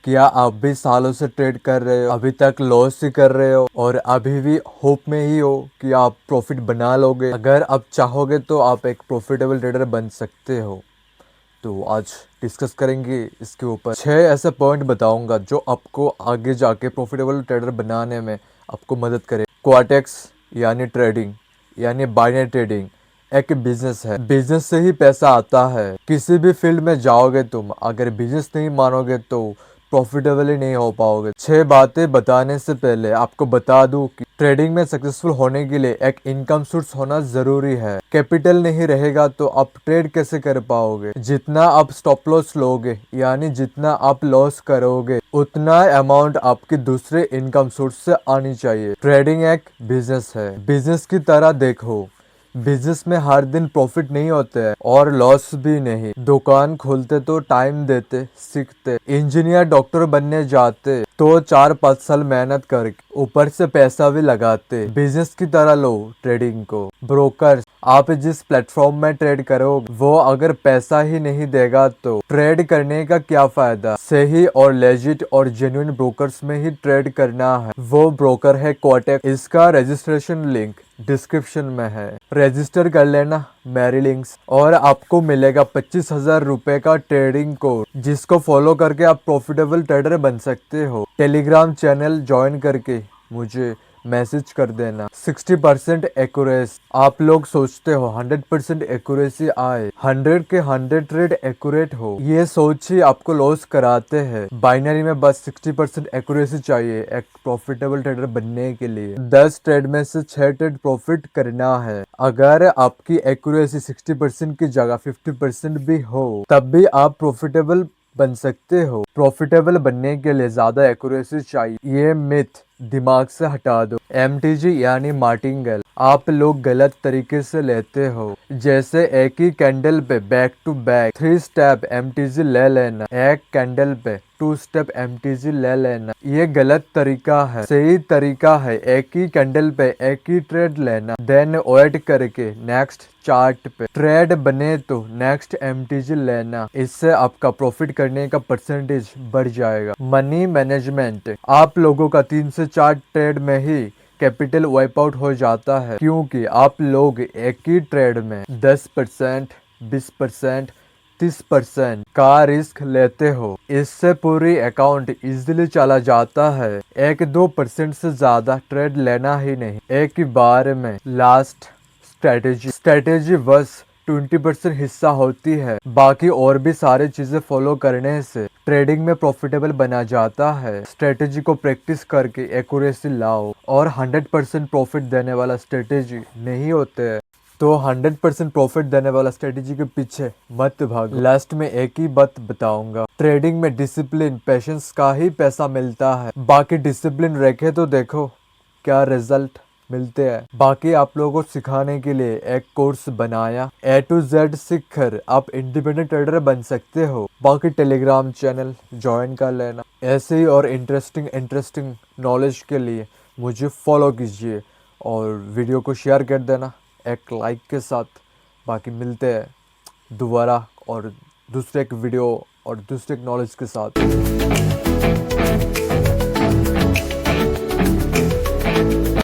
क्या आप भी सालों से ट्रेड कर रहे हो, अभी तक लॉस ही कर रहे हो और अभी भी होप में ही हो कि आप प्रॉफिट बना लोगे? अगर आप चाहोगे तो आप एक प्रॉफिटेबल ट्रेडर बन सकते हो। तो आज डिस्कस करेंगे इसके ऊपर 6 ऐसे पॉइंट बताऊंगा जो आपको आगे जाके प्रॉफिटेबल ट्रेडर बनाने में आपको मदद करे। क्वाटेक्स यानी ट्रेडिंग यानी बाइनरी ट्रेडिंग एक बिजनेस है। बिजनेस से ही पैसा आता है। किसी भी फील्ड में जाओगे तुम, अगर बिजनेस नहीं मानोगे तो प्रॉफिटेबल ही नहीं हो पाओगे। 6 बातें बताने से पहले आपको बता दूं कि ट्रेडिंग में सक्सेसफुल होने के लिए एक इनकम सोर्स होना जरूरी है। कैपिटल नहीं रहेगा तो आप ट्रेड कैसे कर पाओगे? जितना आप स्टॉप लॉस लोगे यानी जितना आप लॉस करोगे उतना अमाउंट आपकी दूसरे इनकम सोर्स से आनी चाहिए। ट्रेडिंग एक बिजनेस है। बिजनेस की तरह देखो, बिजनेस में हर दिन प्रॉफिट नहीं होते हैं और लॉस भी नहीं। दुकान खोलते तो टाइम देते, सीखते, इंजीनियर डॉक्टर बनने जाते तो 4-5 साल मेहनत करके ऊपर से पैसा भी लगाते। बिजनेस की तरह लो ट्रेडिंग को। ब्रोकर, आप जिस प्लेटफॉर्म में ट्रेड करोगे वो अगर पैसा ही नहीं देगा तो ट्रेड करने का क्या फायदा? सही और लेजिट और जेन्युइन ब्रोकर्स में ही ट्रेड करना है। वो ब्रोकर है कोटक। इसका रजिस्ट्रेशन लिंक डिस्क्रिप्शन में है, रजिस्टर कर लेना मेरी लिंक्स और आपको मिलेगा 25,000 रुपए का ट्रेडिंग कोड, जिसको फॉलो करके आप प्रॉफिटेबल ट्रेडर बन सकते हो। टेलीग्राम चैनल ज्वाइन करके मुझे मैसेज कर देना। 60% एक्यूरेसी। आप लोग सोचते हो 100% एक्यूरेसी आए, 100 के 100 ट्रेड एक्यूरेट हो, ये सोच ही आपको लॉस कराते हैं। बाइनरी में बस 60% एक्यूरेसी चाहिए एक प्रॉफिटेबल ट्रेडर बनने के लिए। 10 ट्रेड में से 6 ट्रेड प्रॉफिट करना है। अगर आपकी एक्यूरेसी 60% की जगह 50% भी हो तब भी आप प्रॉफिटेबल बन सकते हो। प्रॉफिटेबल बनने के लिए ज्यादा एक्यूरेसी चाहिए, ये मिथ दिमाग से हटा दो। MTG यानी मार्टिंगल आप लोग गलत तरीके से लेते हो। जैसे एक ही कैंडल पे back to back 3 step MTG ले लेना, एक कैंडल पे 2 स्टेप MTG ले लेना, ये गलत तरीका है। सही तरीका है एक ही कैंडल पे एक ही ट्रेड लेना, देन वेट करके नेक्स्ट चार्ट पे ट्रेड बने तो नेक्स्ट MTG लेना। इससे आपका प्रॉफिट करने का परसेंटेज बढ़ जाएगा। मनी मैनेजमेंट, आप लोगों का 3 से 4 ट्रेड में ही कैपिटल वाइप आउट हो जाता है क्योंकि आप लोग एक ही ट्रेड में 10%, 20%, 30% का रिस्क लेते हो। इससे पूरी अकाउंट इजीली चला जाता है। 1-2% से ज्यादा ट्रेड लेना ही नहीं एक ही बार में। लास्ट स्ट्रेटेजी बस 20% हिस्सा होती है, बाकी और भी सारी चीजें फॉलो करने से ट्रेडिंग में प्रॉफिटेबल बना जाता है। स्ट्रेटेजी को प्रैक्टिस करके एक्यूरेसी लाओ और 100% प्रॉफिट देने वाला स्ट्रेटेजी नहीं होते है तो 100% प्रॉफिट देने वाला स्ट्रेटेजी के पीछे मत भागो। लास्ट में एक ही बात बताऊंगा, ट्रेडिंग में डिसिप्लिन पेशेंस का ही पैसा मिलता है। बाकी डिसिप्लिन रखे तो देखो क्या रिजल्ट मिलते हैं। बाकी आप लोगों को सिखाने के लिए एक कोर्स बनाया, A to Z सीख कर आप इंडिपेंडेंट ट्रेडर बन सकते हो। बाकी टेलीग्राम चैनल ज्वाइन कर लेना। ऐसे ही और इंटरेस्टिंग नॉलेज के लिए मुझे फॉलो कीजिए और वीडियो को शेयर कर देना एक लाइक के साथ। बाकी मिलते हैं दोबारा और दूसरे एक वीडियो और दूसरे एक नॉलेज के साथ।